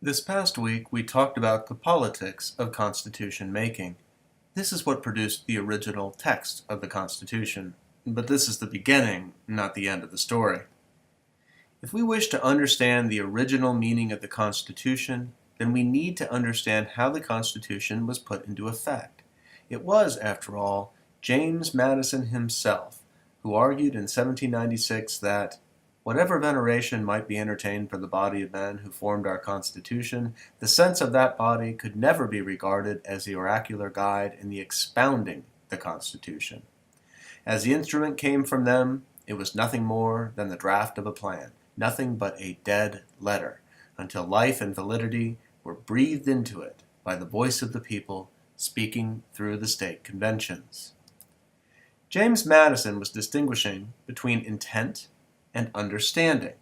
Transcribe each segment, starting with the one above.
This past week, we talked about the politics of constitution making. This is what produced the original text of the Constitution, but this is the beginning, not the end of the story. If we wish to understand the original meaning of the Constitution, then we need to understand how the Constitution was put into effect. It was, after all, James Madison himself who argued in 1796 that whatever veneration might be entertained for the body of men who formed our Constitution, the sense of that body could never be regarded as the oracular guide in the expounding the Constitution. As the instrument came from them, it was nothing more than the draft of a plan, nothing but a dead letter, until life and validity were breathed into it by the voice of the people speaking through the state conventions. James Madison was distinguishing between intent and understanding.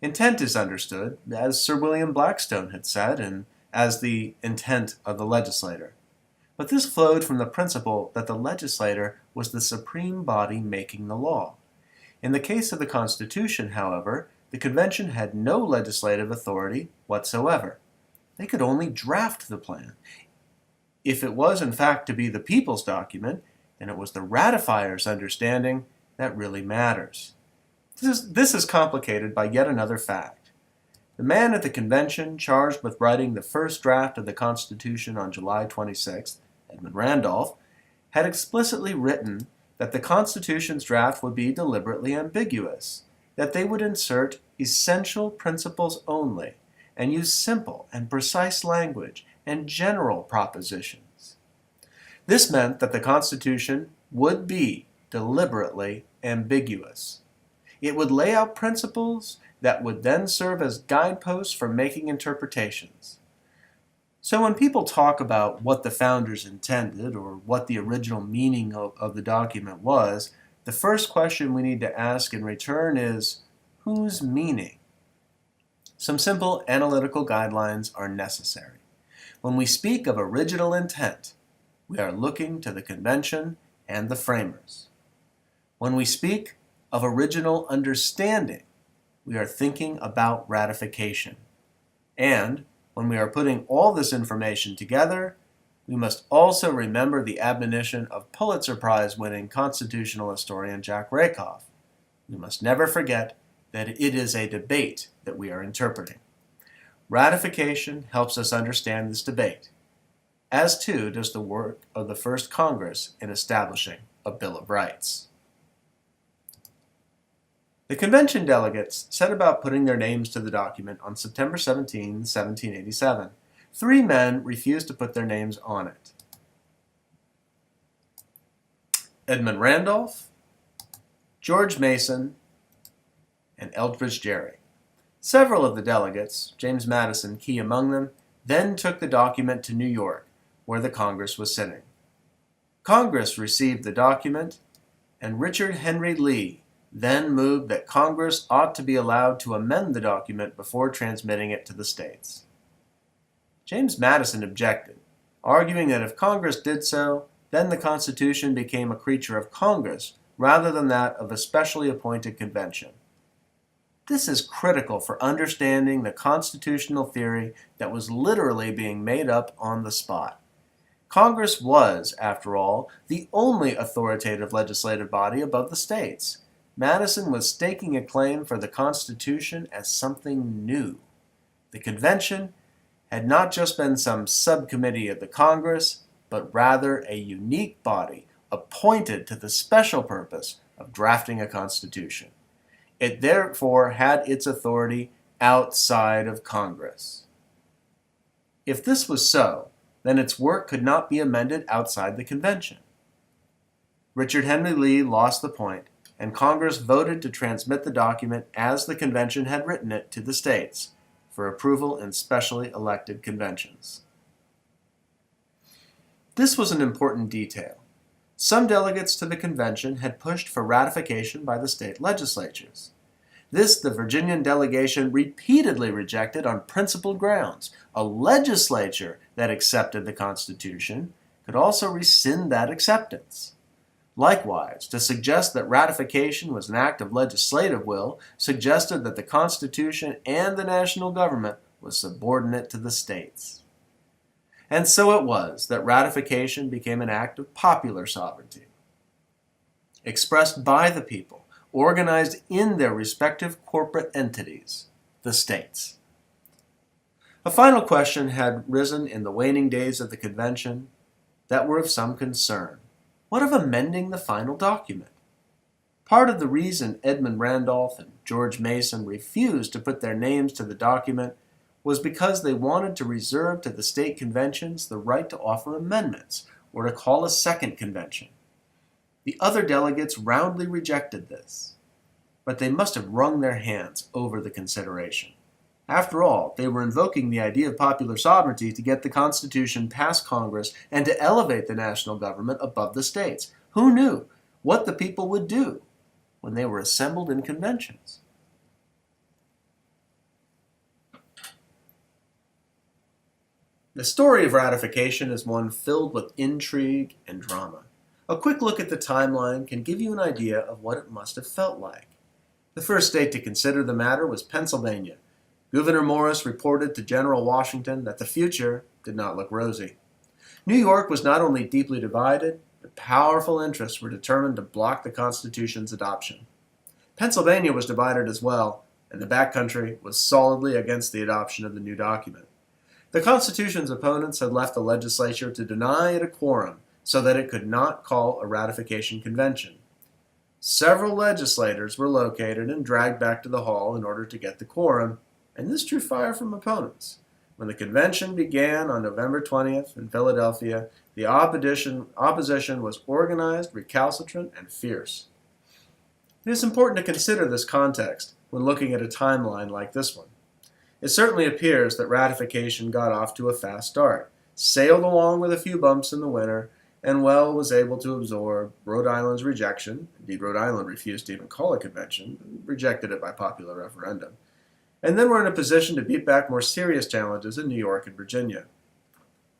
Intent is understood, as Sir William Blackstone had said, and as the intent of the legislator. But this flowed from the principle that the legislator was the supreme body making the law. In the case of the Constitution, however, the convention had no legislative authority whatsoever. They could only draft the plan. If it was in fact to be the people's document, then it was the ratifiers' understanding that really matters. This is complicated by yet another fact. The man at the convention charged with writing the first draft of the Constitution on July 26th, Edmund Randolph, had explicitly written that the Constitution's draft would be deliberately ambiguous, that they would insert essential principles only, and use simple and precise language and general propositions. This meant that the Constitution would be deliberately ambiguous. It would lay out principles that would then serve as guideposts for making interpretations. So when people talk about what the founders intended or what the original meaning of the document was, the first question we need to ask in return is, whose meaning? Some simple analytical guidelines are necessary. When we speak of original intent, we are looking to the convention and the framers. When we speak of original understanding, we are thinking about ratification. And when we are putting all this information together, we must also remember the admonition of Pulitzer Prize-winning constitutional historian Jack Rakoff. We must never forget that it is a debate that we are interpreting. Ratification helps us understand this debate, as too does the work of the first Congress in establishing a Bill of Rights. The convention delegates set about putting their names to the document on September 17, 1787. 3 men refused to put their names on it: Edmund Randolph, George Mason, and Eldridge Gerry. Several of the delegates, James Madison key among them, then took the document to New York, where the Congress was sitting. Congress received the document, and Richard Henry Lee then moved that Congress ought to be allowed to amend the document before transmitting it to the states. James Madison objected, arguing that if Congress did so, then the Constitution became a creature of Congress rather than that of a specially appointed convention. This is critical for understanding the constitutional theory that was literally being made up on the spot. Congress was, after all, the only authoritative legislative body above the states. Madison was staking a claim for the Constitution as something new. The convention had not just been some subcommittee of the Congress, but rather a unique body appointed to the special purpose of drafting a constitution. It therefore had its authority outside of Congress. If this was so, then its work could not be amended outside the convention. Richard Henry Lee lost the point, and Congress voted to transmit the document as the convention had written it to the states for approval in specially elected conventions. This was an important detail. Some delegates to the convention had pushed for ratification by the state legislatures. This the Virginian delegation repeatedly rejected on principled grounds. A legislature that accepted the Constitution could also rescind that acceptance. Likewise, to suggest that ratification was an act of legislative will suggested that the Constitution and the national government was subordinate to the states. And so it was that ratification became an act of popular sovereignty, expressed by the people, organized in their respective corporate entities, the states. A final question had risen in the waning days of the convention that were of some concern. What of amending the final document? Part of the reason Edmund Randolph and George Mason refused to put their names to the document was because they wanted to reserve to the state conventions the right to offer amendments or to call a second convention. The other delegates roundly rejected this, but they must have wrung their hands over the consideration. After all, they were invoking the idea of popular sovereignty to get the Constitution past Congress and to elevate the national government above the states. Who knew what the people would do when they were assembled in conventions? The story of ratification is one filled with intrigue and drama. A quick look at the timeline can give you an idea of what it must have felt like. The first state to consider the matter was Pennsylvania. Gouverneur Morris reported to General Washington that the future did not look rosy. New York was not only deeply divided, but powerful interests were determined to block the Constitution's adoption. Pennsylvania was divided as well, and the backcountry was solidly against the adoption of the new document. The Constitution's opponents had left the legislature to deny it a quorum so that it could not call a ratification convention. Several legislators were located and dragged back to the hall in order to get the quorum, and this drew fire from opponents. When the convention began on November 20th in Philadelphia, the opposition was organized, recalcitrant, and fierce. It is important to consider this context when looking at a timeline like this one. It certainly appears that ratification got off to a fast start, sailed along with a few bumps in the winter, and was able to absorb Rhode Island's rejection. Indeed, Rhode Island refused to even call a convention, rejected it by popular referendum. And then we're in a position to beat back more serious challenges in New York and Virginia.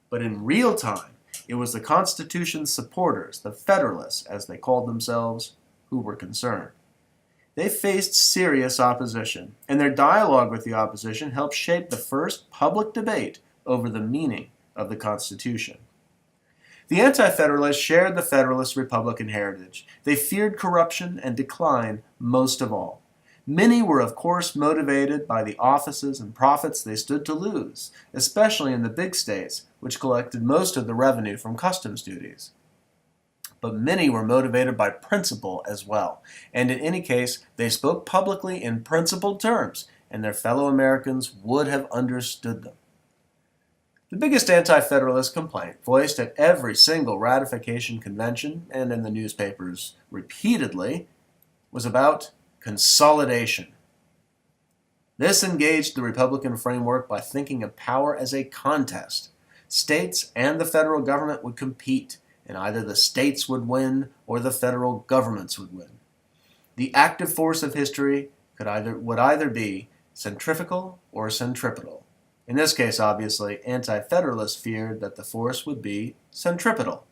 But in real time, it was the Constitution's supporters, the Federalists, as they called themselves, who were concerned. They faced serious opposition, and their dialogue with the opposition helped shape the first public debate over the meaning of the Constitution. The Anti-Federalists shared the Federalist Republican heritage. They feared corruption and decline most of all. Many were, of course, motivated by the offices and profits they stood to lose, especially in the big states, which collected most of the revenue from customs duties. But many were motivated by principle as well, and in any case, they spoke publicly in principled terms, and their fellow Americans would have understood them. The biggest anti-Federalist complaint, voiced at every single ratification convention and in the newspapers repeatedly, was about consolidation. This engaged the Republican framework by thinking of power as a contest. States and the federal government would compete, and either the states would win or the federal governments would win. The active force of history would either be centrifugal or centripetal. In this case, obviously, anti-federalists feared that the force would be centripetal.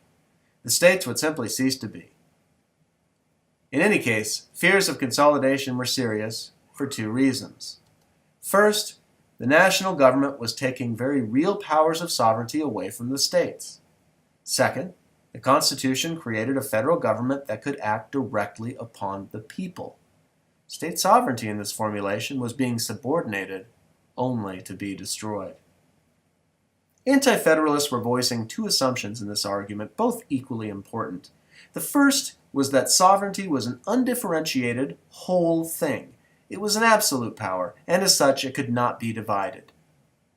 The states would simply cease to be. In any case, fears of consolidation were serious for two reasons. First, the national government was taking very real powers of sovereignty away from the states. Second, the Constitution created a federal government that could act directly upon the people. State sovereignty in this formulation was being subordinated only to be destroyed. Anti-Federalists were voicing two assumptions in this argument, both equally important. The first was that sovereignty was an undifferentiated, whole thing. It was an absolute power, and as such, it could not be divided.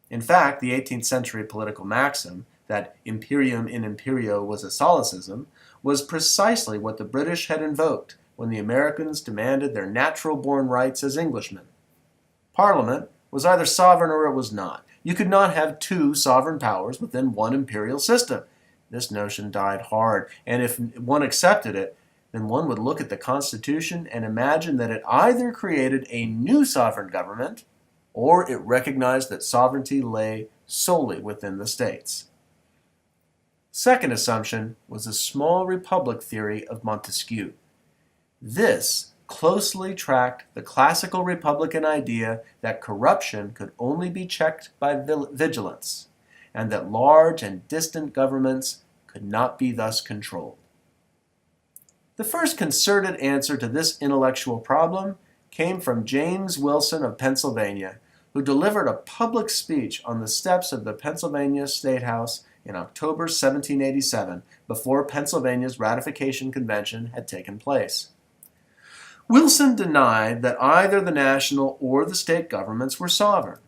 In fact, the 18th century political maxim that imperium in imperio was a solecism was precisely what the British had invoked when the Americans demanded their natural-born rights as Englishmen. Parliament was either sovereign or it was not. You could not have two sovereign powers within one imperial system. This notion died hard, and if one accepted it, then one would look at the Constitution and imagine that it either created a new sovereign government or it recognized that sovereignty lay solely within the states. Second assumption was the small republic theory of Montesquieu. This closely tracked the classical Republican idea that corruption could only be checked by vigilance, and that large and distant governments could not be thus controlled. The first concerted answer to this intellectual problem came from James Wilson of Pennsylvania, who delivered a public speech on the steps of the Pennsylvania State House in October 1787, before Pennsylvania's Ratification Convention had taken place. Wilson denied that either the national or the state governments were sovereign.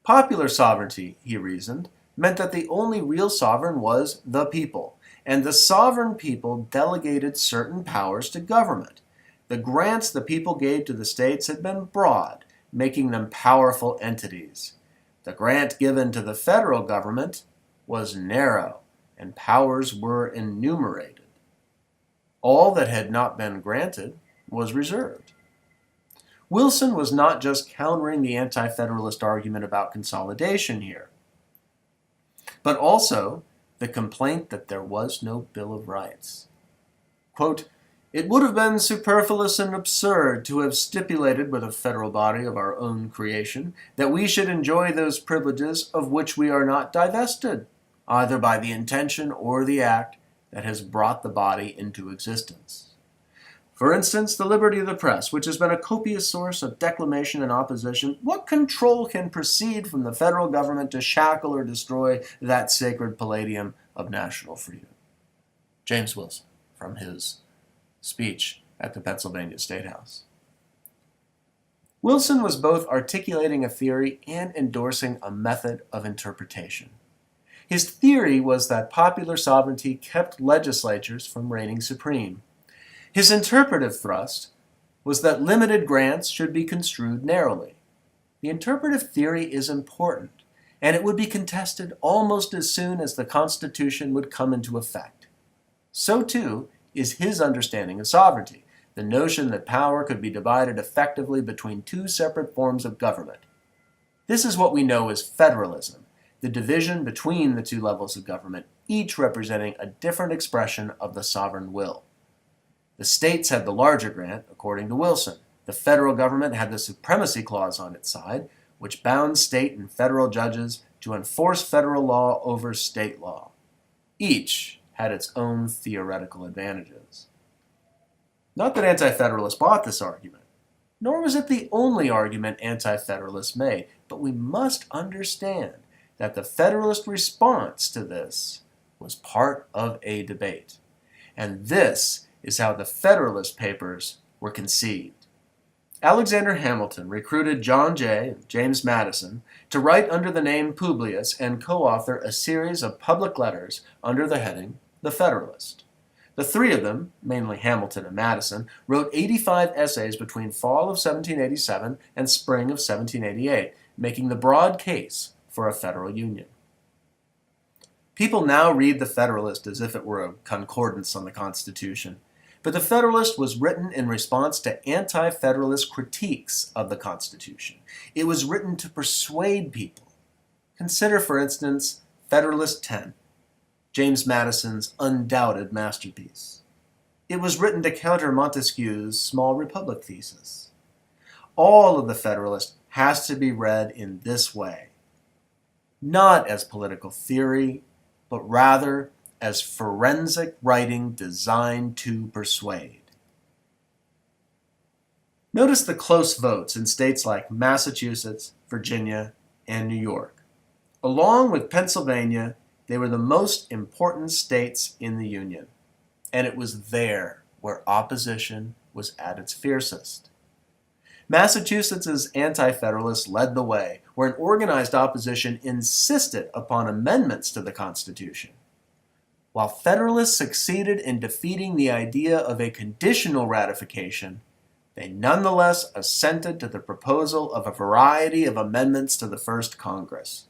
Popular sovereignty, he reasoned, meant that the only real sovereign was the people, and the sovereign people delegated certain powers to government. The grants the people gave to the states had been broad, making them powerful entities. The grant given to the federal government was narrow, and powers were enumerated. All that had not been granted was reserved. Wilson was not just countering the anti-federalist argument about consolidation here, but also the complaint that there was no Bill of Rights. Quote, "It would have been superfluous and absurd to have stipulated with a federal body of our own creation that we should enjoy those privileges of which we are not divested, either by the intention or the act that has brought the body into existence. For instance, the liberty of the press, which has been a copious source of declamation and opposition. What control can proceed from the federal government to shackle or destroy that sacred palladium of national freedom?" James Wilson, from his speech at the Pennsylvania State House. Wilson was both articulating a theory and endorsing a method of interpretation. His theory was that popular sovereignty kept legislatures from reigning supreme. His interpretive thrust was that limited grants should be construed narrowly. The interpretive theory is important, and it would be contested almost as soon as the Constitution would come into effect. So, too, is his understanding of sovereignty, the notion that power could be divided effectively between two separate forms of government. This is what we know as federalism, the division between the two levels of government, each representing a different expression of the sovereign will. The states had the larger grant, according to Wilson. The federal government had the supremacy clause on its side, which bound state and federal judges to enforce federal law over state law. Each had its own theoretical advantages. Not that anti-federalists bought this argument, nor was it the only argument anti-federalists made, but we must understand that the Federalist response to this was part of a debate. And this is how the Federalist Papers were conceived. Alexander Hamilton recruited John Jay and James Madison to write under the name Publius and co-author a series of public letters under the heading The Federalist. The three of them, mainly Hamilton and Madison, wrote 85 essays between fall of 1787 and spring of 1788, making the broad case for a federal union. People now read the Federalist as if it were a concordance on the Constitution. But the Federalist was written in response to anti-federalist critiques of the Constitution. It was written to persuade people. Consider, for instance, Federalist 10, James Madison's undoubted masterpiece. It was written to counter Montesquieu's small republic thesis. All of the Federalist has to be read in this way, not as political theory, but rather as forensic writing designed to persuade. Notice the close votes in states like Massachusetts, Virginia, and New York. Along with Pennsylvania, they were the most important states in the Union, and it was there where opposition was at its fiercest. Massachusetts' anti-federalists led the way, where an organized opposition insisted upon amendments to the Constitution. While Federalists succeeded in defeating the idea of a conditional ratification, they nonetheless assented to the proposal of a variety of amendments to the First Congress.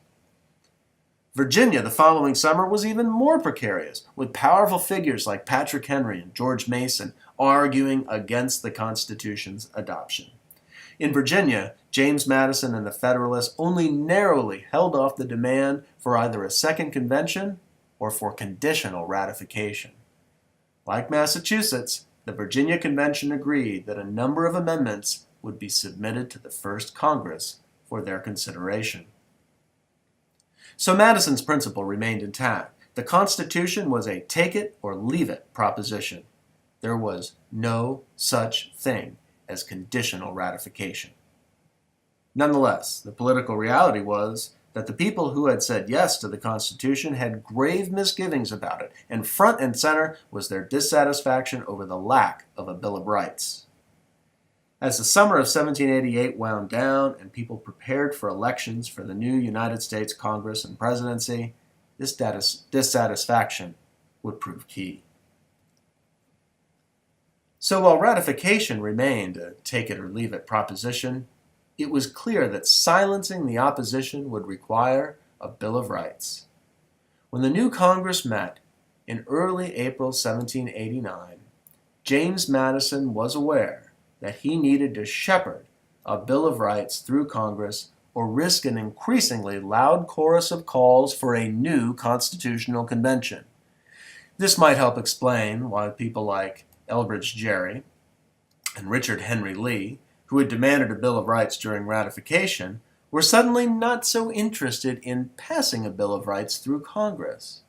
Virginia, the following summer, was even more precarious, with powerful figures like Patrick Henry and George Mason arguing against the Constitution's adoption. In Virginia, James Madison and the Federalists only narrowly held off the demand for either a second convention or for conditional ratification. Like Massachusetts, the Virginia Convention agreed that a number of amendments would be submitted to the First Congress for their consideration. So Madison's principle remained intact. The Constitution was a take-it-or-leave-it proposition. There was no such thing as conditional ratification. Nonetheless, the political reality was that the people who had said yes to the Constitution had grave misgivings about it, and front and center was their dissatisfaction over the lack of a Bill of Rights. As the summer of 1788 wound down and people prepared for elections for the new United States Congress and presidency, this dissatisfaction would prove key. So while ratification remained a take-it-or-leave-it proposition, it was clear that silencing the opposition would require a Bill of Rights. When the new Congress met in early April 1789, James Madison was aware that he needed to shepherd a Bill of Rights through Congress or risk an increasingly loud chorus of calls for a new constitutional convention. This might help explain why people like Elbridge Gerry and Richard Henry Lee, who had demanded a Bill of Rights during ratification, were suddenly not so interested in passing a Bill of Rights through Congress,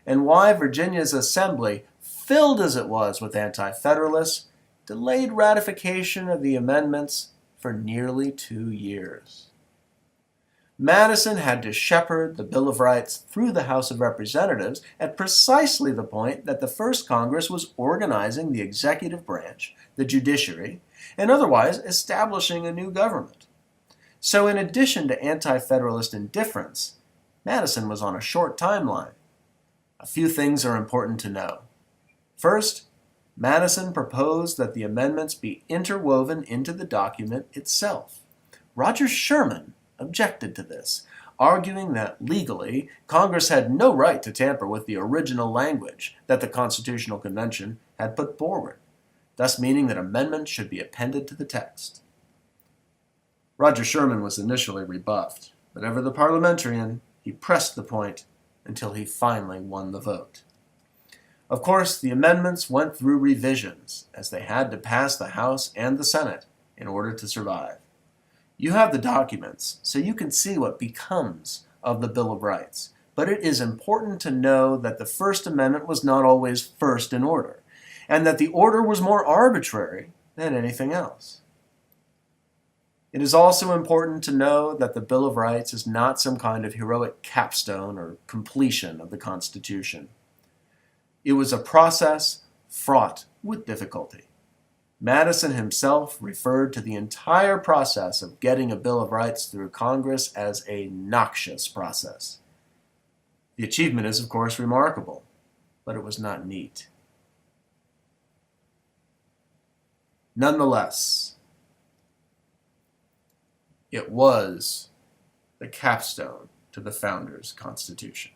and why Virginia's Assembly, filled as it was with anti-federalists, delayed ratification of the amendments for nearly 2 years. Madison had to shepherd the Bill of Rights through the House of Representatives at precisely the point that the First Congress was organizing the executive branch, the judiciary, and otherwise establishing a new government. So in addition to anti-federalist indifference, Madison was on a short timeline. A few things are important to know. First, Madison proposed that the amendments be interwoven into the document itself. Roger Sherman objected to this, arguing that legally, Congress had no right to tamper with the original language that the Constitutional Convention had put forward, thus meaning that amendments should be appended to the text. Roger Sherman was initially rebuffed, but ever the parliamentarian, he pressed the point until he finally won the vote. Of course, the amendments went through revisions, as they had to pass the House and the Senate in order to survive. You have the documents, so you can see what becomes of the Bill of Rights, but it is important to know that the First Amendment was not always first in order, and that the order was more arbitrary than anything else. It is also important to know that the Bill of Rights is not some kind of heroic capstone or completion of the Constitution. It was a process fraught with difficulty. Madison himself referred to the entire process of getting a Bill of Rights through Congress as a noxious process. The achievement is, of course, remarkable, but it was not neat. Nonetheless, it was the capstone to the Founders' Constitution.